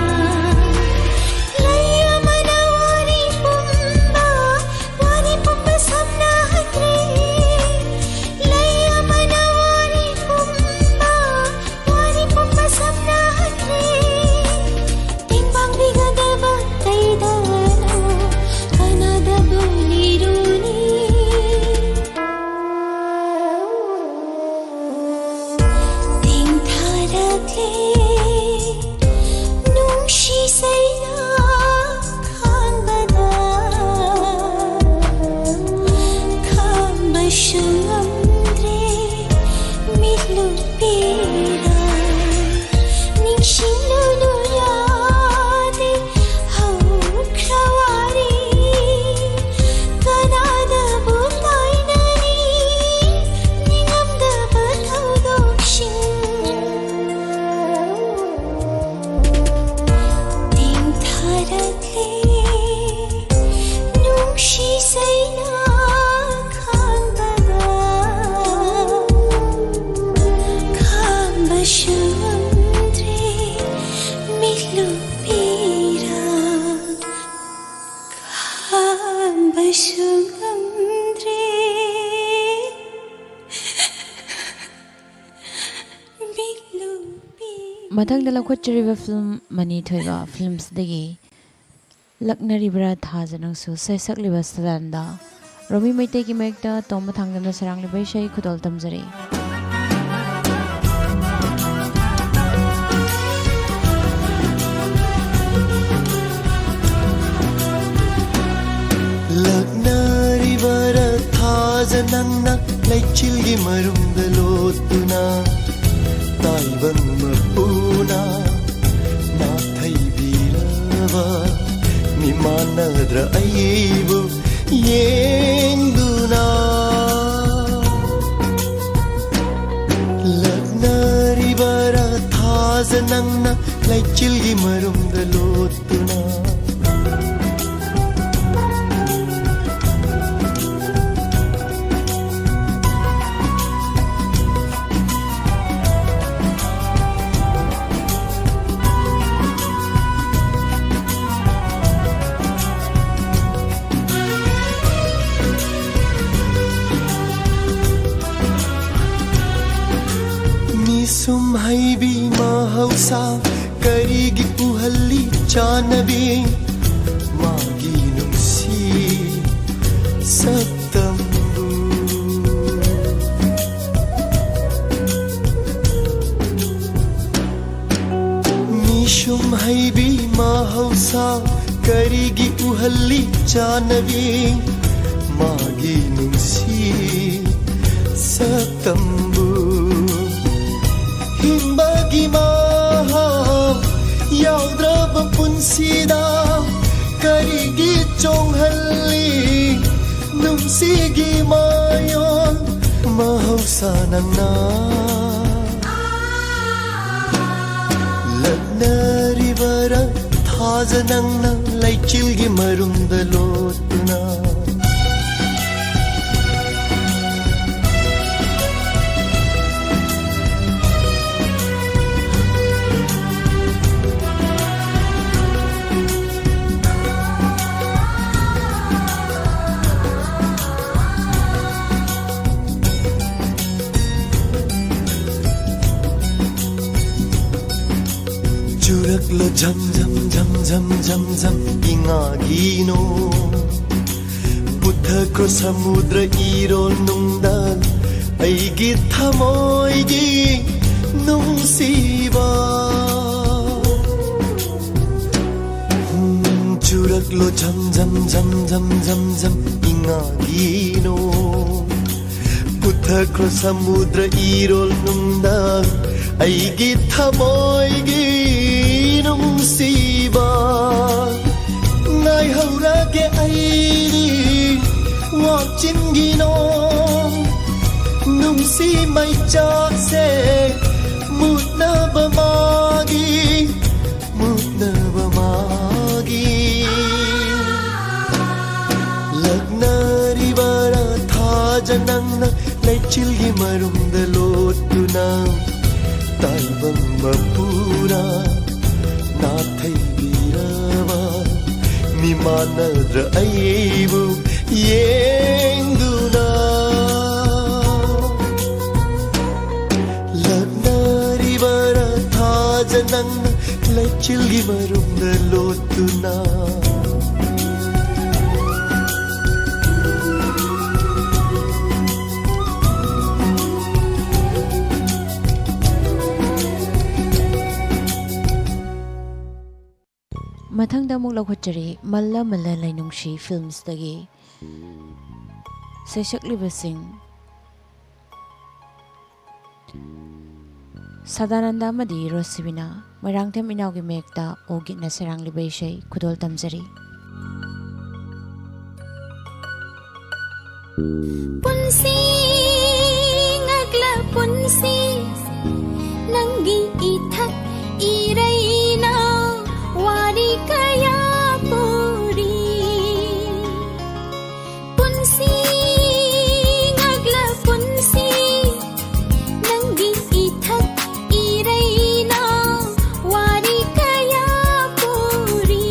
laya manawari pumba samna hatre laya manawari pumba samna hatre timbang bigadaba taidano kanada boliruni ting tharakle nungshi saina khambada khamba shamdre mitlu pira ningshinlu yade hau khrawari kanada bulainani ningamda bathau dokshin ting tharakle nungshi saina khambada khamba shamdre mitlu pira khamba shamdre mitlu pira ꯃꯊꯪꯗ ꯂꯧꯈꯠꯆꯔꯤꯕ ꯐꯤल्ꯝ ꯃꯅꯤ ꯊꯣꯏꯕ ꯐꯤꯜꯝꯁꯤꯗꯒꯤ ꯂꯛꯅꯔꯤꯕ꯭ꯔꯥ ꯊꯥꯖꯅꯪꯁꯨ ꯁꯩꯁꯛꯂꯤꯕ ꯁꯂꯟꯗ ꯔꯣꯃꯤ ꯃꯩꯇꯩꯒꯤ ꯃꯌꯦꯛꯇ ꯇꯣꯝꯕ ꯊꯥꯡꯗꯝꯅ ꯁꯩꯔꯥꯡꯂꯤꯕ ꯏꯁꯩ ꯈꯨꯗꯣꯜ ꯇꯝꯖꯔꯤ. ಲಗ್ನರಿವರ ಥಾಜ ನನ್ನ ಲೈಚಿಲ್ಗಿ ಮರುಂದಲೋತುನ ತಾಯ್ಬಂಗ ಪೂನ ನಾ ಥೈಬೀರವ ನಿಮಾನದ್ರ ಐವು ಏಂದುನಾ ಲಗ್ನರಿವರ ಥಾಜ ನನ್ನ ಲೈಚಿಲ್ಗಿ ಮರುಂದಲೋತುನ Sum haibi mahausa karigi puhalli chanabi magi nungsi satambu Nishum haibi mahausa karigi puhalli chanabi magi nungsi satambu Himbagi maham yaudra punsida karigi chonghalli nungsigi mayon mahausa nangna lagnarivara thaja nangna laichilgi marundalotuna Juraklo jam jam jam jam jam jam ingagino Buddha ko samudra iro nungdal aigi thamoigi nungsiba Juraklo jam jam jam jam jam jam ingagino Buddha ko samudra iro nungdal aigi thamoigi nungsiba ngai haura ke airi wachingi no nungsi mai cha se mutna bamagi lagnarivara thaja nangna laichilgi marundalotuna taibam mapura manadra aibu yengduna laknaribara thajanang lechilgi marumna lotuna ꯃꯊꯪꯗ ꯑꯃꯨꯛ ꯂꯧꯈꯠꯆꯔꯤ ꯃꯜꯂ ꯃꯜꯂ ꯂꯩꯅꯨꯡꯁꯤ ꯐꯤꯜꯝꯁꯇꯒꯤ ꯁꯩꯁꯛꯂꯤꯕꯁꯤꯡ ꯁꯗꯥꯅꯟꯗ ꯑꯃꯗꯤ ꯔꯣꯁꯤꯕꯤꯅ ꯃꯣꯏꯔꯥꯡꯊꯦꯝ ꯏꯅꯥꯎꯒꯤ ꯃꯌꯦꯛꯇ ꯑꯣꯒꯤꯠꯅ ꯁꯩꯔꯥꯡꯂꯤꯕ ꯏꯁꯩ ꯈꯨꯗꯣꯜ ꯇꯝꯖꯔꯤ ꯄꯨꯟꯁꯤ ꯉꯛꯂ ꯄꯨꯟꯁꯤ ꯅꯪꯒꯤ ꯏꯊꯛ ꯏꯔꯩꯅ ꯋꯥꯔꯤ ꯀꯌꯥ ꯄꯨꯔꯤ ꯄꯨꯟꯁꯤ ꯉꯛꯂ ꯄꯨꯟꯁꯤ ꯅꯪꯒꯤ ꯏꯊꯛ ꯏꯔꯩꯅ ꯋꯥꯔꯤ ꯀꯌꯥ ꯄꯨꯔꯤ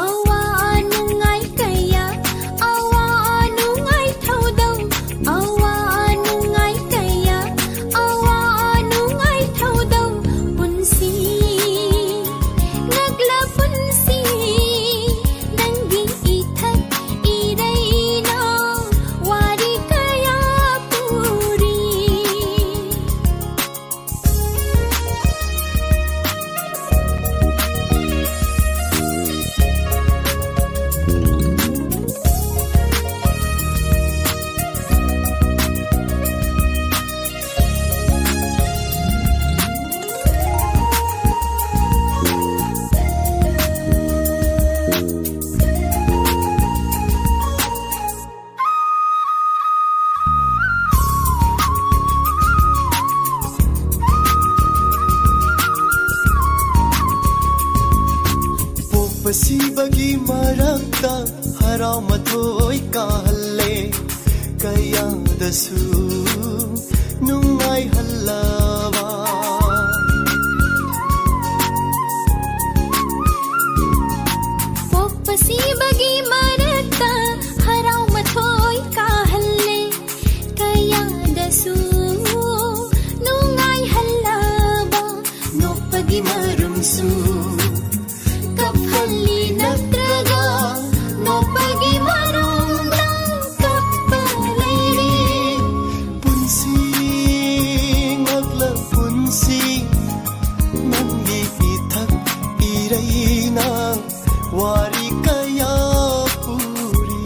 ꯑꯋꯥ ꯅꯨꯡꯉꯥꯏ ꯀꯌꯥ ꯑꯋꯥ ꯅꯨꯡꯉꯥꯏ ꯊꯧꯗꯧ ꯑꯋꯥ ꯅꯨꯡꯉꯥꯏ ꯀꯌꯥ ꯑꯋꯥ ꯅꯨꯡꯉꯥꯏ ꯊꯧꯗꯧ ꯄꯨꯟꯁꯤ ꯉꯛꯂ ꯄꯨꯟꯁꯤ ꯅꯪꯒꯤ ꯏꯊꯛ ꯏꯔꯩꯅ ꯋꯥꯔꯤ ꯀꯌꯥ ꯄꯨꯔꯤ ꯄꯣꯛꯄꯁꯤꯕꯒꯤ ꯃꯔꯛꯇ ꯍꯔꯥꯎ ꯃꯊꯣꯏ ꯀꯥꯍꯜꯂꯦ ꯀꯌꯥꯗꯁꯨ ꯅꯨꯡꯉꯥꯏꯍꯜꯂꯕ ꯄꯣꯛꯄꯁꯤꯕꯒꯤ ꯃꯔꯛꯇ ꯍꯔꯥꯎ ꯃꯊꯣꯏ ꯀꯥꯍꯜꯂꯦ ꯀꯌꯥꯗꯁꯨ ꯅꯨꯡꯉꯥꯏꯍꯜꯂꯕ ꯅꯣꯛꯄꯒꯤ ꯃꯔꯨꯝꯁꯨ ꯀꯞꯍꯜꯂꯤ ꯅꯠꯇ꯭ꯔꯒ ꯅꯣꯛꯄꯒꯤ ꯃꯔꯨꯝꯗ ꯀꯞꯄ ꯂꯩꯔꯤ ꯄꯨꯟꯁꯤ ꯉꯛꯂ ꯄꯨꯟꯁꯤ ꯅꯪꯒꯤ ꯏꯊꯛ ꯏꯔꯩꯅ ꯋꯥꯔꯤ ꯀꯌꯥ ꯄꯨꯔꯤ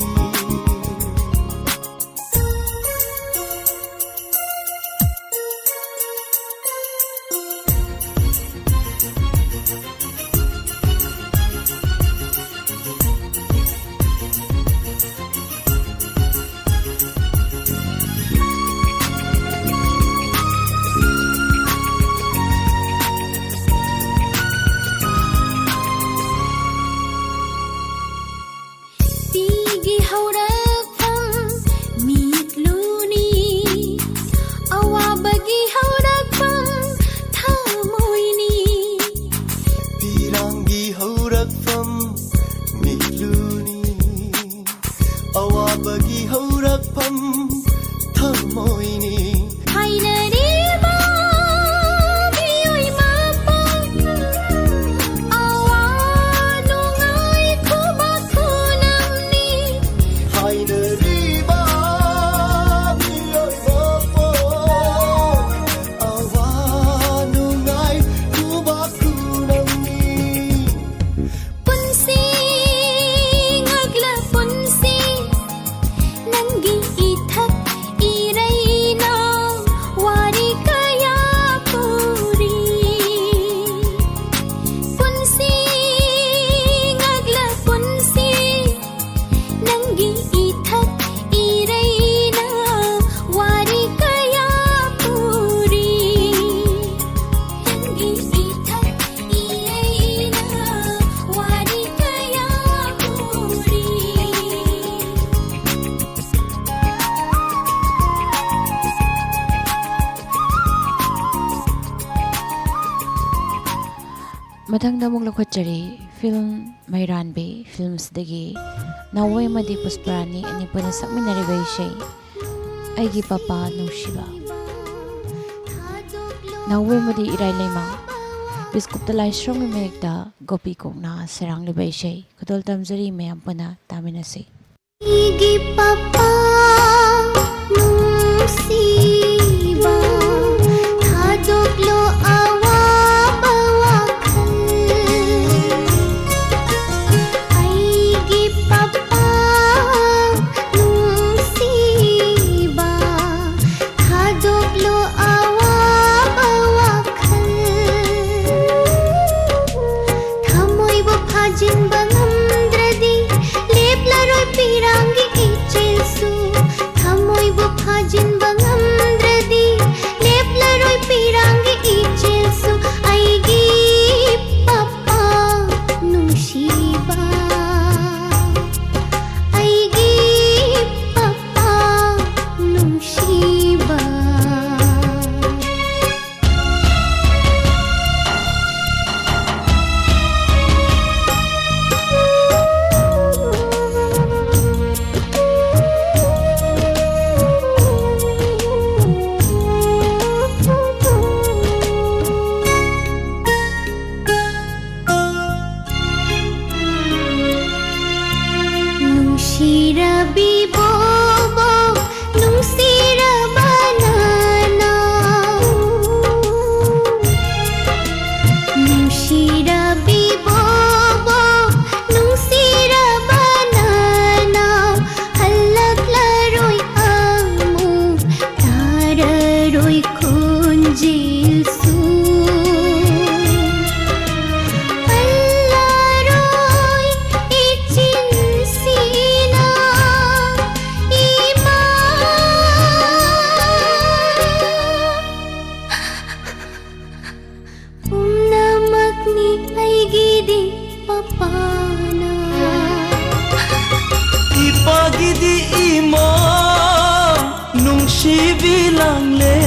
ꯃꯊꯪꯗ ꯑꯃꯨꯛ ꯂꯧꯈꯠꯆꯔꯤ ꯐꯤꯜꯝ ꯃꯩꯔꯥꯟꯕꯤ ꯐꯤꯜꯝꯁꯤꯗꯒꯤ ꯅꯥꯎꯋꯩ ꯑꯃꯗꯤ ꯄꯨꯁꯄꯔꯥꯅꯤ ꯑꯅꯤ ꯄꯨꯟꯅ ꯁꯛꯃꯤꯟꯅꯔꯤꯕ ꯏꯁꯩ ꯑꯩꯒꯤ ꯄꯄꯥ ꯅꯨꯡꯁꯤꯕ ꯅꯥꯎꯋꯩ ꯑꯃꯗꯤ ꯏꯔꯥꯏꯂꯩꯃ ꯕꯤꯁꯀꯨꯞꯇ ꯂꯥꯏꯁ꯭ꯔꯝꯒꯤ ꯃꯌꯦꯛꯇ ꯒꯣꯄꯤ ꯀꯣꯛꯅ ꯁꯩꯔꯥꯡꯂꯤꯕ ꯏꯁꯩ ꯈꯨꯗꯣꯜ ꯇꯝꯖꯔꯤ ꯃꯌꯥꯝ ꯄꯨꯟꯅ ꯇꯥꯃꯤꯟꯅꯁꯤ ꯑꯩꯒꯤ ꯄꯄꯥ ꯅꯨꯡꯁꯤꯕ ꯊꯥꯗꯣꯛꯂꯣ ꯑꯋꯥꯕ ꯋꯥꯈꯜ ꯑꯩꯒꯤ ꯄꯄꯥ ꯅꯨꯡꯁꯤꯕ ꯊꯥꯗꯣꯛꯂꯣ ꯑꯋꯥꯕ ꯋꯥꯈꯜ ꯊꯃꯣꯏꯕꯨ ꯐꯥꯖꯤꯟꯕ ꯉꯝꯗ꯭ꯔꯗꯤ ꯂꯦꯞꯂꯔꯣꯏ ꯄꯤꯔꯥꯡꯒꯤ ꯏꯆꯦꯜꯁꯨ ꯊꯃꯣꯏꯕꯨ ꯐꯥꯖꯤꯟꯕ ꯉꯝꯗ꯭ꯔꯗꯤ ꯂꯦꯞꯂꯔꯣꯏ ꯄꯤꯔꯥꯡꯒꯤ ꯏꯆꯦꯜꯁꯨ ꯑꯩꯒꯤ ꯄꯄꯥ ꯅꯨꯡꯁꯤꯕ ꯑꯩꯒꯤ ꯄꯄꯥ ꯅꯨꯡꯁꯤꯕ Nunsirabibobo, nunsirabanana. Nunsirabibobo, nunsirabanana. Halaglaroy amu, tararoy kunjilsu. Allaroy ichinsina ima namakni aigidi papana Ipagidi imo nungsibi lang le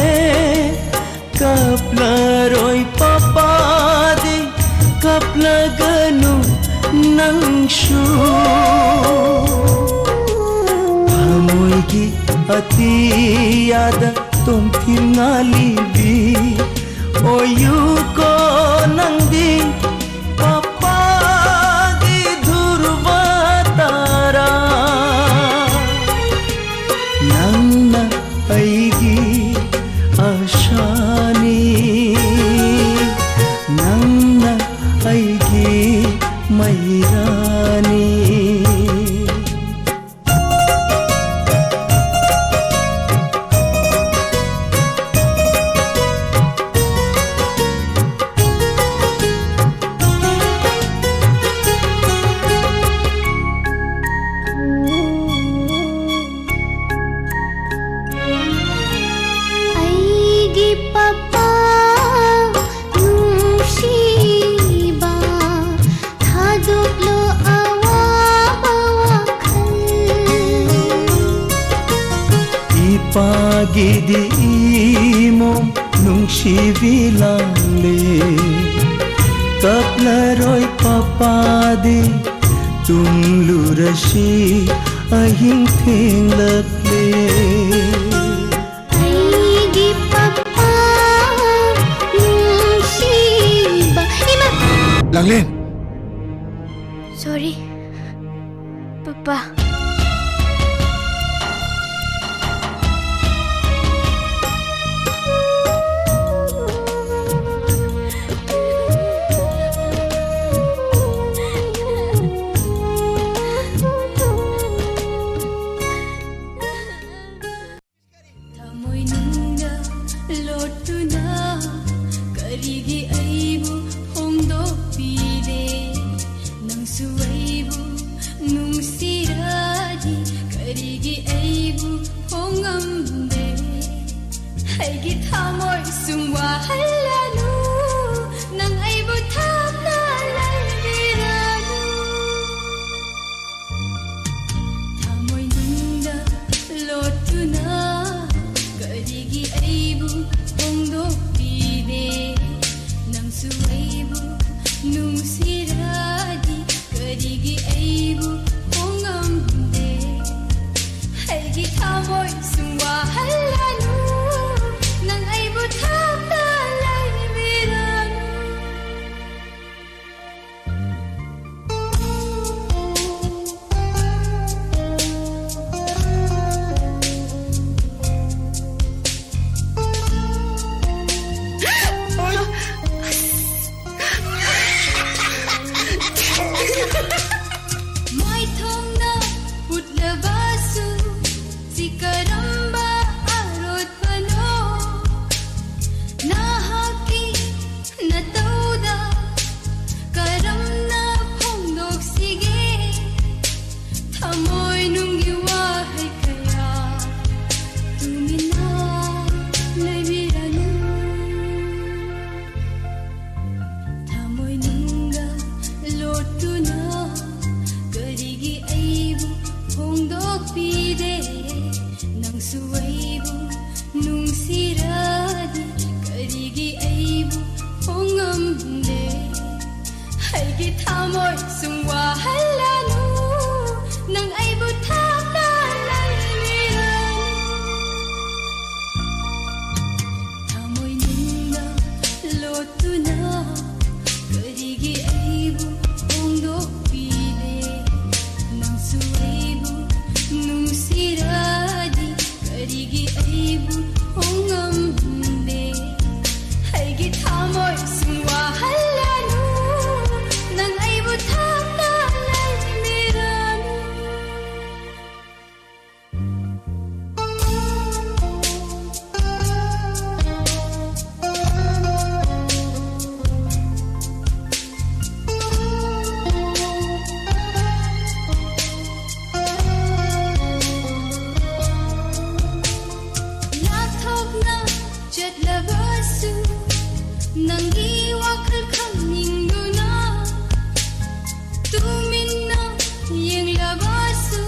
Kaplaroy papadi kaplagano nang shu Hamoygi atiyada tumtim ngalibi Oyuko nangdi papadi dhurvatara Nangna aigi ashani Nangna aigi mairani aigi papa nungsiba thaduklo awaba wakhal Ipagidi imo nungsibi lang le Kaplaroy papadi tumlurashi ahing thinglakle aigi papa nungsiba ima Langlen! sorry papa Tamoy nungga lotuna karigi aibu hongdo pide nang suwaibu nung siradi karigi aibu hongamde haigi tamoy sungwa halanu nang aibu thapna laibiranu tamoy nungga lotuna karigi aibu hongdo pide nang suwaibu thamoy sung wahalanu nang aibu thapna laimiranu thamoy nungna lotuna karigi aibu hongdokpide nangsu aibu nungsiradi karigi aibu hongamde haigi thamoy sung wahalanu nang aibu thapna laimiranu Nathokna chatlabasu nangi wakhal khamningduna tuminna yenglabasu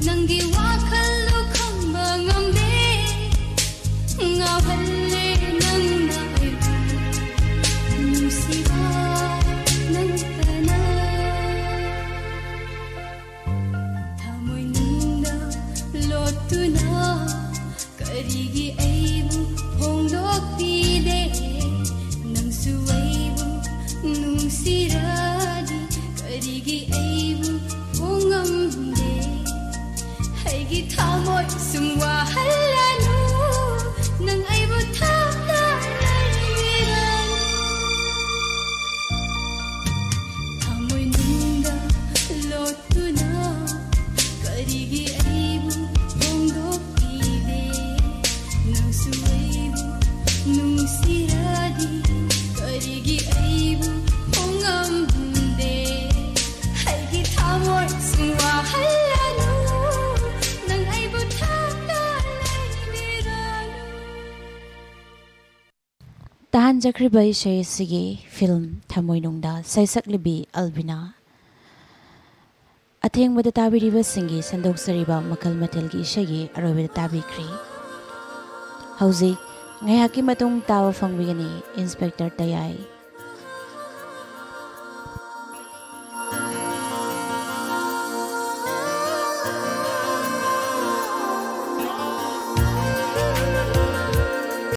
nangi wakhal lo khamba ngamde ngawhalle nangna aibu nusiba nangtana thamoy nungna lotuna karigi aibu hongdokpide nangsu aibu nungsiradi karigi aibu hongamde haigi thamoy sung wahalanu nang aibu thapna laimiranu thamoy nungna lotuna karigi aibu hongdokpide nangsu aibu nungsiradi karigi aibu hongamde haigi thamoy sung wahalanu nang aibu thapna laimiranu ꯇꯥꯍꯟꯖꯈ꯭ꯔꯤꯕ ꯏꯁꯩ ꯑꯁꯤꯒꯤ film ꯊꯃꯣꯏꯅꯨꯡꯗ ꯁꯩꯁꯛꯂꯤꯕꯤ ꯑꯜꯕꯤꯅꯥ ꯑꯊꯦꯡꯕꯗ ꯇꯥꯕꯤꯔꯤꯕꯁꯤꯡꯒꯤ ꯁꯟꯗꯣꯛꯆꯔꯤꯕ ꯃꯈꯜ ꯃꯊꯦꯜꯒꯤ ꯏꯁꯩꯒꯤ ꯑꯔꯣꯏꯕꯗ ꯇꯥꯕꯤꯈ꯭ꯔꯤ ꯍꯧꯖꯤꯛ ꯉꯥꯏꯍꯥꯛꯀꯤ ꯃꯇꯨꯡ ꯇꯥꯕ ꯐꯪꯕꯤꯒꯅꯤ ꯏꯟꯁꯄꯦꯛꯇꯔ ꯇꯌꯥꯏ